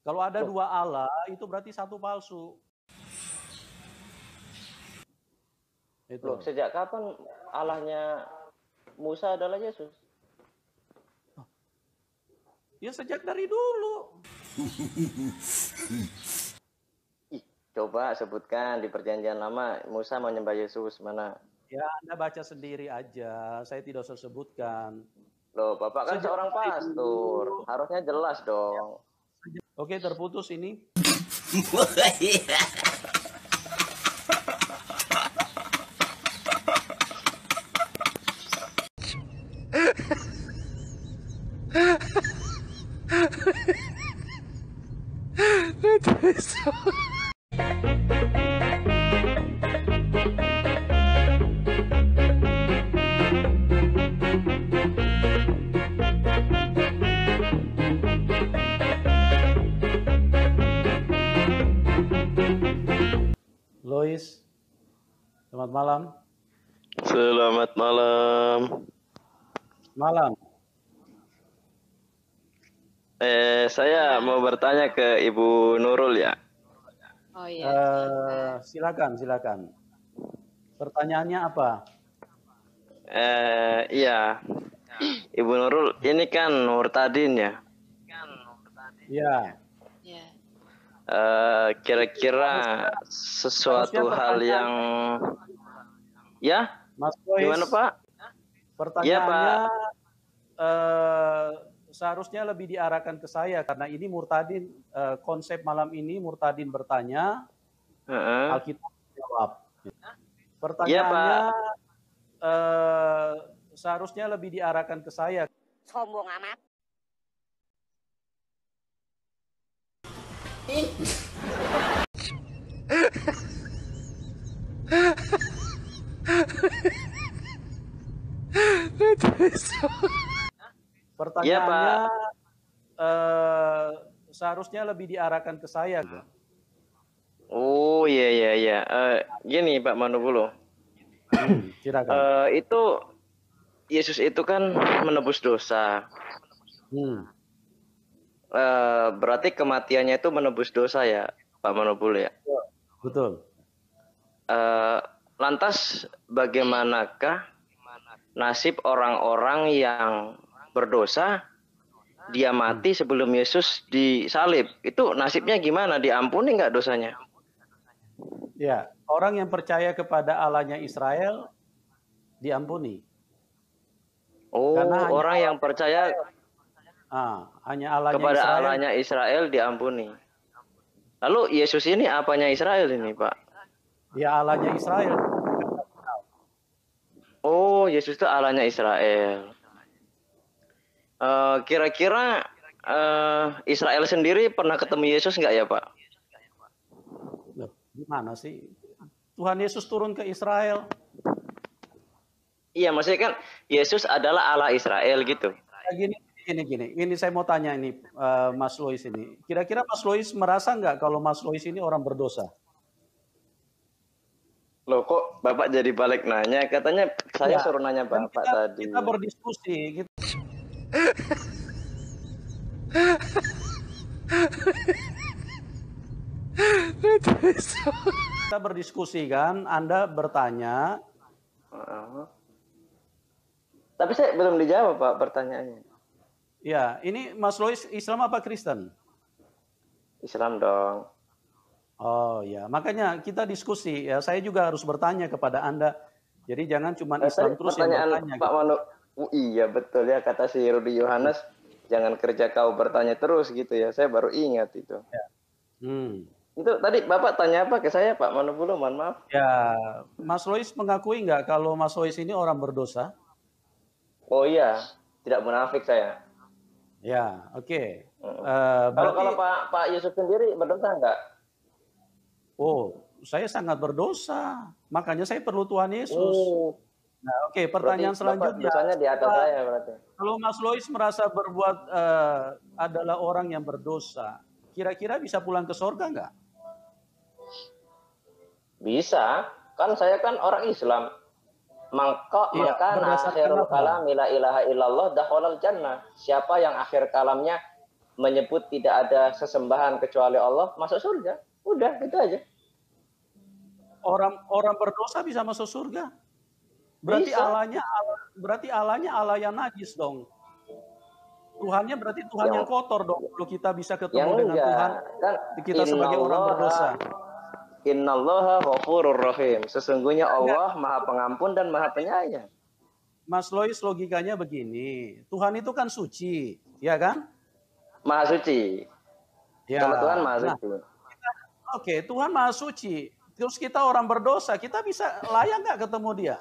Kalau ada Loh. dua Allah, itu berarti satu palsu. Itu. Loh, sejak kapan Allahnya Musa adalah Yesus? Ya sejak dari dulu. Coba sebutkan di perjanjian lama Musa menyembah Yesus mana? Ya, Anda baca sendiri aja. Saya tidak usah sebutkan. Loh, Bapak kan Sejak seorang dari pastor. dulu. Harusnya jelas dong. Oke, terputus ini. Lois, selamat malam. Selamat malam. Malam. Saya mau bertanya ke Ibu Nurul ya. Oh iya. Silakan. Pertanyaannya apa? Iya. Ibu Nurul, ini kan murtadin ya. Ya. Ya. Kira-kira sesuatu hal yang ya? Mas Lois, Gimana Pak? pertanyaannya seharusnya lebih diarahkan ke saya karena ini murtadin, konsep malam ini murtadin bertanya, Alkitab jawab. Pertanyaannya seharusnya lebih diarahkan ke saya. Sombong amat. Pertanyaannya seharusnya lebih diarahkan ke saya. Oh iya. Gini Pak Manubulu. Silakan. Itu Yesus itu kan menebus dosa. Berarti kematiannya itu menebus dosa ya, Pak Manubulu ya. Betul. Lantas bagaimanakah nasib orang-orang yang berdosa, dia mati sebelum Yesus disalib? Itu nasibnya gimana? Diampuni nggak dosanya? Ya, orang yang percaya kepada Allahnya Israel diampuni. Oh, orang yang percaya hanya Allahnya kepada Israel. Allahnya Israel diampuni. Lalu Yesus ini apanya Israel ini, Pak? Ya, Allahnya Israel. Oh, Yesus itu Allahnya Israel. Kira-kira Israel sendiri pernah ketemu Yesus nggak ya, Pak? Gimana sih? Tuhan Yesus turun ke Israel. Iya, maksudnya kan Yesus adalah Allah Israel gitu. Gini. Ini saya mau tanya ini, Mas Lois ini. Kira-kira Mas Lois merasa nggak kalau Mas Lois ini orang berdosa? Loh, kok Bapak jadi balik nanya? Katanya saya suruh nanya Bapak tadi. Kita berdiskusi. Kita berdiskusi kan, Anda bertanya. Tapi saya belum dijawab Pak pertanyaannya. Ya, ini Mas Lois Islam apa Kristen? Islam dong. Oh ya, makanya kita diskusi ya. Saya juga harus bertanya kepada Anda. Jadi jangan cuma Islam terus yang bertanya. Pak Manu, iya betul ya kata si Rudi Yohanes, jangan kerja kau bertanya terus gitu ya. Saya baru ingat itu. Ya. Itu tadi Bapak tanya apa ke saya Pak Manubulu, mohon maaf. Ya, Mas Lois mengakui nggak kalau Mas Lois ini orang berdosa? Oh iya, tidak munafik saya. Ya, oke. Kalau Pak Yusuf sendiri berdosa nggak? Oh, saya sangat berdosa. Makanya saya perlu Tuhan Yesus. Nah, oke, pertanyaan selanjutnya. Dosanya di atas saya berarti. Kalau Mas Lois merasa berbuat adalah orang yang berdosa, kira-kira bisa pulang ke surga nggak? Bisa, kan saya kan orang Islam. Maka akhirul kalam la ilaha illallah dakhalal jannah. Siapa yang akhir kalamnya menyebut tidak ada sesembahan kecuali Allah, masuk surga. Udah, itu aja. Orang berdosa bisa masuk surga? Berarti Allahnya Allah yang najis dong. Tuhannya berarti Tuhan yang kotor dong. Kalau kita bisa ketemu dengan Tuhan, kan kita sebagai orang berdosa. Innallaha ghafurur rahim. Sesungguhnya Allah Maha Pengampun dan Maha Penyayang. Mas Lois, logikanya begini. Tuhan itu kan suci, ya kan? Maha suci. Ya. Kalau Tuhan Maha suci. Oke, Tuhan Maha suci. Terus kita orang berdosa, kita bisa layak nggak ketemu dia?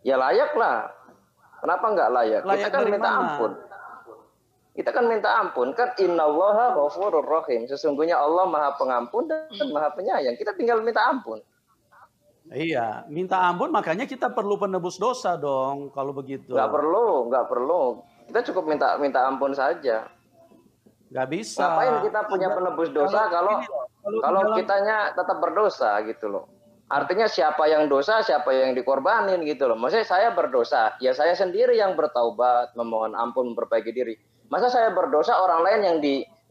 Ya layak lah. Kenapa nggak layak? Kita kan minta ampun. Kita kan minta ampun. Kan innallaha ghafurur rahim. Sesungguhnya Allah Maha Pengampun dan Maha Penyayang. Kita tinggal minta ampun. Iya, minta ampun, makanya kita perlu penebus dosa dong kalau begitu. Nggak perlu. Kita cukup minta ampun saja. Nggak bisa. Ngapain kita punya penebus dosa kalau kitanya tetap berdosa gitu loh. Artinya siapa yang dosa, siapa yang dikorbanin gitu loh. Maksudnya saya berdosa, ya saya sendiri yang bertaubat, memohon ampun, memperbaiki diri. Masa saya berdosa, orang lain yang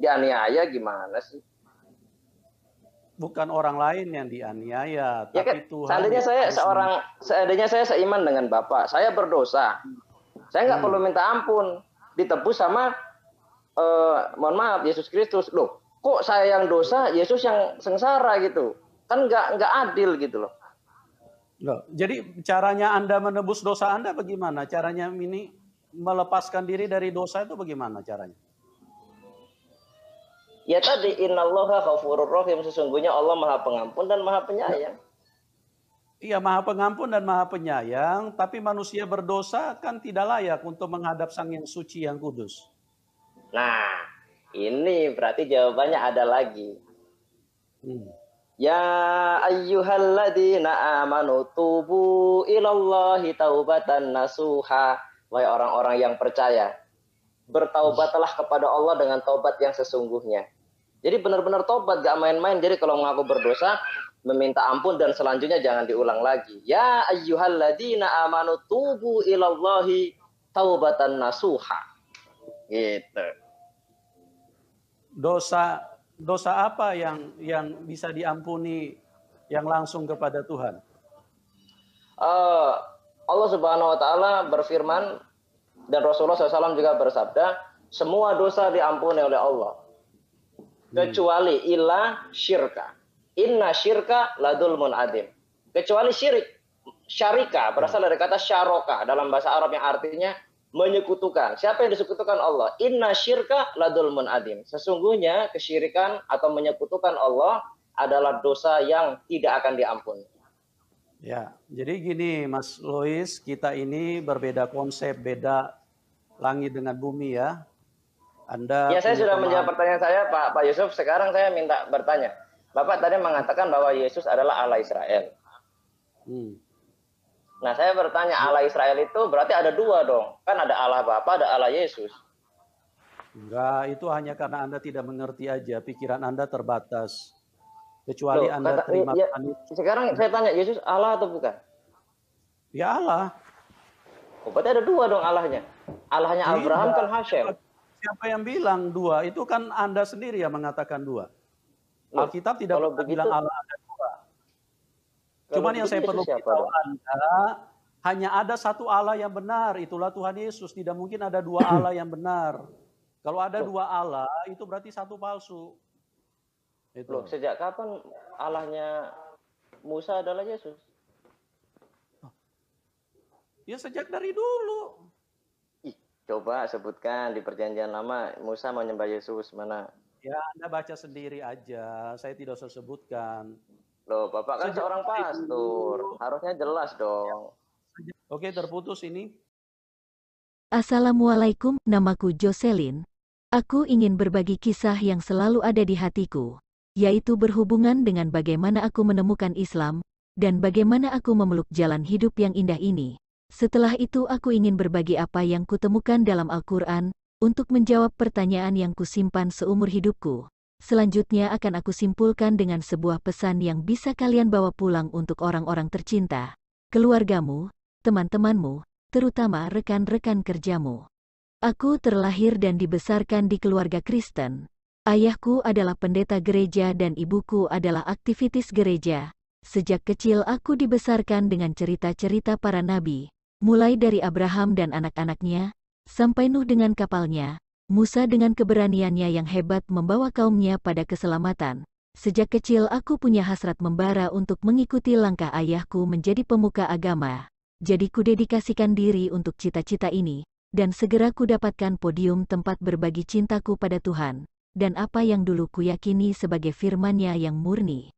dianiaya gimana sih? Bukan orang lain yang dianiaya, ya tapi kan? Tuhan. Seandainya saya seiman dengan Bapak, saya berdosa. Saya nggak perlu minta ampun, ditebus sama mohon maaf Yesus Kristus. Loh, kok saya yang dosa, Yesus yang sengsara gitu? Kan nggak adil gitu loh. Loh, jadi caranya Anda menebus dosa Anda bagaimana? Caranya ini melepaskan diri dari dosa itu bagaimana caranya? Ya tadi innallaha ghafurur rahim, sesungguhnya Allah Maha Pengampun dan Maha Penyayang. Iya, Maha Pengampun dan Maha Penyayang, tapi manusia berdosa kan tidak layak untuk menghadap Sang Yang Suci yang kudus. Nah, ini berarti jawabannya ada lagi. Ya ayyuhalladzina amanu tubu ilallahi taubatan nasuha. Wahai orang-orang yang percaya, bertaubatlah kepada Allah dengan taubat yang sesungguhnya. Jadi benar-benar taubat, gak main-main. Jadi kalau mengaku berdosa, meminta ampun dan selanjutnya jangan diulang lagi. Ya ayyuhalladzina amanu tubu ilallahi taubatan nasuha. Gitu. Dosa apa yang bisa diampuni yang langsung kepada Tuhan? Allah Subhanahu wa taala berfirman dan Rasulullah SAW juga bersabda, semua dosa diampuni oleh Allah. Kecuali illa syirka. Inna syirka ladulmun adim. Kecuali syirik. Syarika berasal dari kata syaroka dalam bahasa Arab yang artinya menyekutukan. Siapa yang disekutukan Allah? Inna syirka ladulmun adim. Sesungguhnya kesyirikan atau menyekutukan Allah adalah dosa yang tidak akan diampuni. Ya, jadi gini Mas Lois, kita ini berbeda konsep, beda langit dengan bumi ya. Ya, saya sudah menjawab pertanyaan saya Pak Yusuf. Sekarang saya minta bertanya. Bapak tadi mengatakan bahwa Yesus adalah Allah Israel. Nah, saya bertanya, Allah Israel itu berarti ada dua dong. Kan ada Allah Bapa, ada Allah Yesus. Enggak, itu hanya karena Anda tidak mengerti aja. Pikiran Anda terbatas. Kecuali Anda terima. Ya, sekarang saya tanya, Yesus Allah atau bukan? Ya Allah. Oh, berarti ada dua dong Allahnya. Allahnya Abraham kan Hashem. Siapa yang bilang dua? Itu kan Anda sendiri yang mengatakan dua. Alkitab tidak bilang Allah ada dua. Cuman yang saya perlu beritahu Anda, hanya ada satu Allah yang benar, itulah Tuhan Yesus. Tidak mungkin ada dua Allah yang benar. Kalau ada dua Allah, itu berarti satu palsu. Loh, sejak kapan Allahnya Musa adalah Yesus? Ya sejak dari dulu. Coba sebutkan di perjanjian lama Musa menyembah Yesus mana? Ya Anda baca sendiri aja, saya tidak usah sebutkan. Loh, Bapak kan seorang pastor, harusnya jelas dong. Oke, terputus ini. Assalamualaikum, namaku Jocelyn. Aku ingin berbagi kisah yang selalu ada di hatiku, yaitu berhubungan dengan bagaimana aku menemukan Islam, dan bagaimana aku memeluk jalan hidup yang indah ini. Setelah itu aku ingin berbagi apa yang kutemukan dalam Al-Quran, untuk menjawab pertanyaan yang kusimpan seumur hidupku. Selanjutnya akan aku simpulkan dengan sebuah pesan yang bisa kalian bawa pulang untuk orang-orang tercinta, keluargamu, teman-temanmu, terutama rekan-rekan kerjamu. Aku terlahir dan dibesarkan di keluarga Kristen. Ayahku adalah pendeta gereja dan ibuku adalah aktivitis gereja. Sejak kecil aku dibesarkan dengan cerita-cerita para nabi, mulai dari Abraham dan anak-anaknya, sampai Nuh dengan kapalnya, Musa dengan keberaniannya yang hebat membawa kaumnya pada keselamatan. Sejak kecil aku punya hasrat membara untuk mengikuti langkah ayahku menjadi pemuka agama. Jadi kudedikasikan diri untuk cita-cita ini, dan segera kudapatkan podium tempat berbagi cintaku pada Tuhan, dan apa yang dulu kuyakini sebagai firman-Nya yang murni.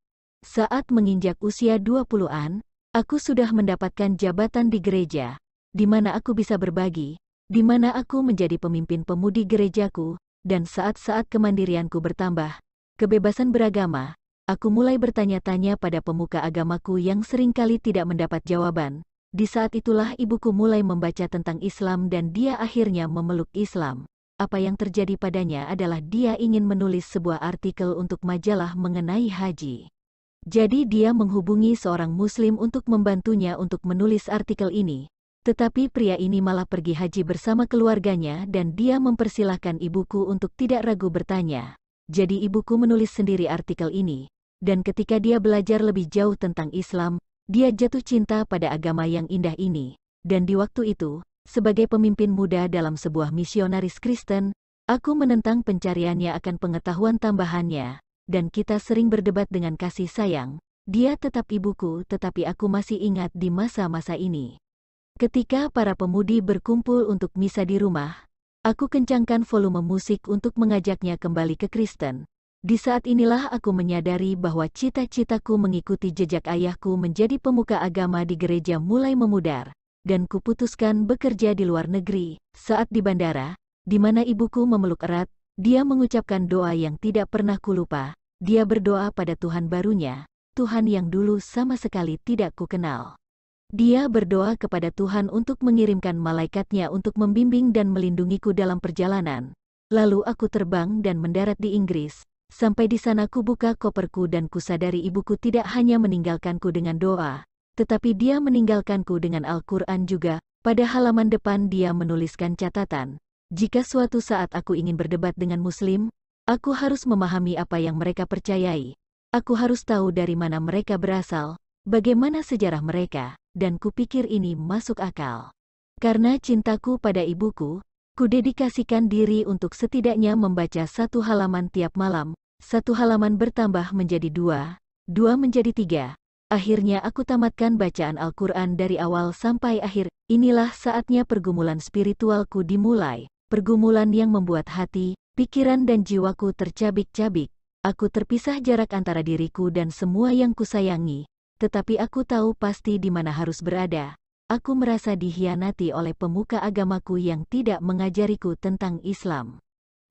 Saat menginjak usia 20-an, aku sudah mendapatkan jabatan di gereja, di mana aku bisa berbagi, di mana aku menjadi pemimpin pemudi gerejaku, dan saat-saat kemandirianku bertambah, kebebasan beragama, aku mulai bertanya-tanya pada pemuka agamaku yang seringkali tidak mendapat jawaban. Di saat itulah ibuku mulai membaca tentang Islam dan dia akhirnya memeluk Islam. Apa yang terjadi padanya adalah dia ingin menulis sebuah artikel untuk majalah mengenai haji. Jadi dia menghubungi seorang muslim untuk membantunya untuk menulis artikel ini. Tetapi pria ini malah pergi haji bersama keluarganya dan dia mempersilahkan ibuku untuk tidak ragu bertanya. Jadi ibuku menulis sendiri artikel ini, dan ketika dia belajar lebih jauh tentang Islam, dia jatuh cinta pada agama yang indah ini, dan di waktu itu, sebagai pemimpin muda dalam sebuah misionaris Kristen, aku menentang pencariannya akan pengetahuan tambahannya, dan kita sering berdebat dengan kasih sayang. Dia tetap ibuku tetapi aku masih ingat di masa-masa ini. Ketika para pemudi berkumpul untuk misa di rumah, aku kencangkan volume musik untuk mengajaknya kembali ke Kristen. Di saat inilah aku menyadari bahwa cita-citaku mengikuti jejak ayahku menjadi pemuka agama di gereja mulai memudar, dan kuputuskan bekerja di luar negeri. Saat di bandara, di mana ibuku memeluk erat, dia mengucapkan doa yang tidak pernah kulupa. Dia berdoa pada Tuhan barunya, Tuhan yang dulu sama sekali tidak kukenal. Dia berdoa kepada Tuhan untuk mengirimkan malaikatnya untuk membimbing dan melindungiku dalam perjalanan. Lalu aku terbang dan mendarat di Inggris. Sampai di sana kubuka koperku dan kusadari ibuku tidak hanya meninggalkanku dengan doa, tetapi dia meninggalkanku dengan Al-Quran juga. Pada halaman depan dia menuliskan catatan. Jika suatu saat aku ingin berdebat dengan Muslim, aku harus memahami apa yang mereka percayai. Aku harus tahu dari mana mereka berasal, bagaimana sejarah mereka, dan kupikir ini masuk akal. Karena cintaku pada ibuku, kudedikasikan diri untuk setidaknya membaca satu halaman tiap malam. Satu halaman bertambah menjadi dua menjadi tiga. Akhirnya aku tamatkan bacaan Al-Quran dari awal sampai akhir. Inilah saatnya pergumulan spiritualku dimulai. Pergumulan yang membuat hati, pikiran dan jiwaku tercabik-cabik. Aku terpisah jarak antara diriku dan semua yang kusayangi. Tetapi aku tahu pasti di mana harus berada. Aku merasa dikhianati oleh pemuka agamaku yang tidak mengajariku tentang Islam.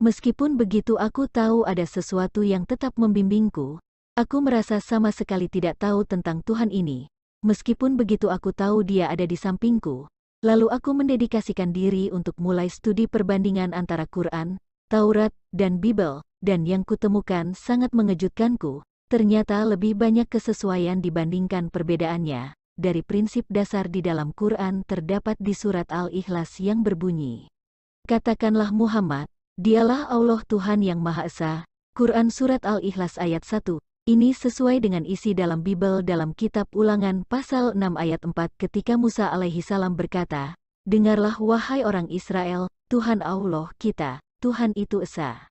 Meskipun begitu aku tahu ada sesuatu yang tetap membimbingku. Aku merasa sama sekali tidak tahu tentang Tuhan ini. Meskipun begitu aku tahu Dia ada di sampingku. Lalu aku mendedikasikan diri untuk mulai studi perbandingan antara Quran, Taurat, dan Bible. Dan yang kutemukan sangat mengejutkanku. Ternyata lebih banyak kesesuaian dibandingkan perbedaannya. Dari prinsip dasar di dalam Quran terdapat di surat Al-Ikhlas yang berbunyi, "Katakanlah Muhammad, Dialah Allah Tuhan yang Maha Esa." Quran Surat Al-Ikhlas ayat 1. Ini sesuai dengan isi dalam Bible dalam kitab Ulangan pasal 6 ayat 4 ketika Musa alaihi salam berkata, "Dengarlah wahai orang Israel, Tuhan Allah kita, Tuhan itu Esa."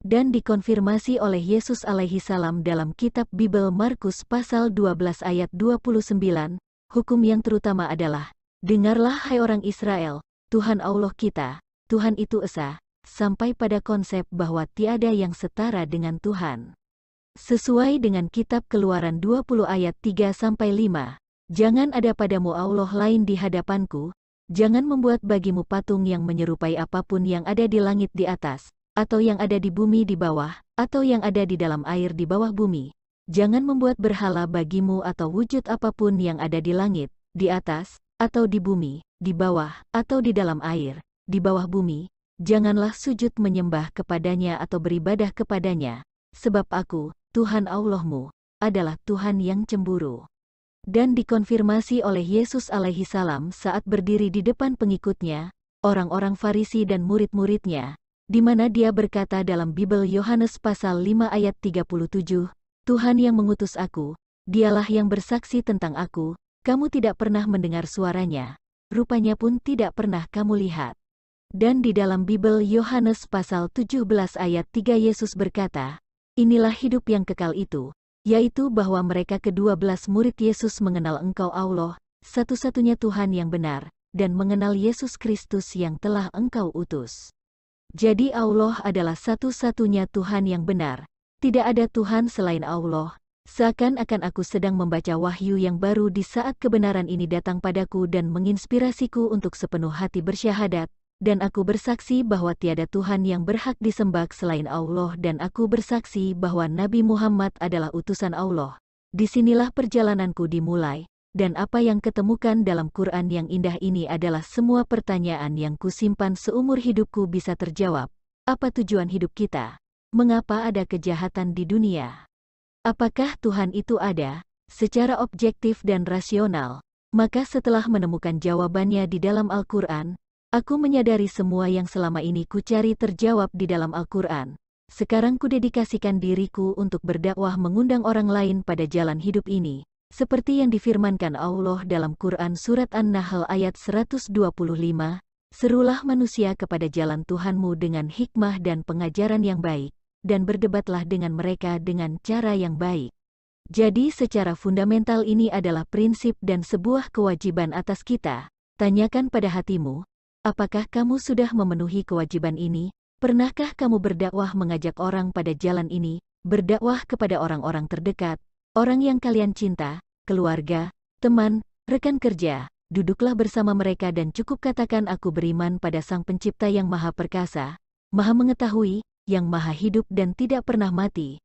Dan dikonfirmasi oleh Yesus alaihi salam dalam kitab Bible Markus pasal 12 ayat 29, hukum yang terutama adalah, "Dengarlah hai orang Israel, Tuhan Allah kita, Tuhan itu Esa." Sampai pada konsep bahwa tiada yang setara dengan Tuhan. Sesuai dengan kitab Keluaran 20 ayat 3-5, "Jangan ada padamu Allah lain di hadapanku, jangan membuat bagimu patung yang menyerupai apapun yang ada di langit di atas, atau yang ada di bumi di bawah, atau yang ada di dalam air di bawah bumi. Jangan membuat berhala bagimu atau wujud apapun yang ada di langit, di atas, atau di bumi, di bawah, atau di dalam air, di bawah bumi. Janganlah sujud menyembah kepadanya atau beribadah kepadanya, sebab aku, Tuhan Allahmu, adalah Tuhan yang cemburu." Dan dikonfirmasi oleh Yesus alaihi salam saat berdiri di depan pengikutnya, orang-orang Farisi dan murid-muridnya, di mana dia berkata dalam Bible Yohanes pasal 5 ayat 37, Tuhan yang mengutus aku, dialah yang bersaksi tentang aku, kamu tidak pernah mendengar suaranya, rupanya pun tidak pernah kamu lihat. Dan di dalam Bible Yohanes pasal 17 ayat 3 Yesus berkata, inilah hidup yang kekal itu, yaitu bahwa mereka ke-12 murid Yesus mengenal Engkau Allah, satu-satunya Tuhan yang benar, dan mengenal Yesus Kristus yang telah Engkau utus. Jadi Allah adalah satu-satunya Tuhan yang benar, tidak ada Tuhan selain Allah. Seakan-akan aku sedang membaca wahyu yang baru di saat kebenaran ini datang padaku dan menginspirasiku untuk sepenuh hati bersyahadat, dan aku bersaksi bahwa tiada Tuhan yang berhak disembah selain Allah dan aku bersaksi bahwa Nabi Muhammad adalah utusan Allah. Disinilah perjalananku dimulai, dan apa yang ketemukan dalam Quran yang indah ini adalah semua pertanyaan yang kusimpan seumur hidupku bisa terjawab. Apa tujuan hidup kita? Mengapa ada kejahatan di dunia? Apakah Tuhan itu ada, secara objektif dan rasional? Maka setelah menemukan jawabannya di dalam Al-Quran, aku menyadari semua yang selama ini kucari terjawab di dalam Al-Quran. Sekarang kudedikasikan diriku untuk berdakwah mengundang orang lain pada jalan hidup ini, seperti yang difirmankan Allah dalam Quran Surat An-Nahl ayat 125, serulah manusia kepada jalan Tuhanmu dengan hikmah dan pengajaran yang baik, dan berdebatlah dengan mereka dengan cara yang baik. Jadi secara fundamental ini adalah prinsip dan sebuah kewajiban atas kita. Tanyakan pada hatimu, apakah kamu sudah memenuhi kewajiban ini? Pernahkah kamu berdakwah mengajak orang pada jalan ini, berdakwah kepada orang-orang terdekat, orang yang kalian cinta, keluarga, teman, rekan kerja? Duduklah bersama mereka dan cukup katakan aku beriman pada Sang Pencipta yang Maha Perkasa, Maha Mengetahui, yang Maha Hidup dan tidak pernah mati,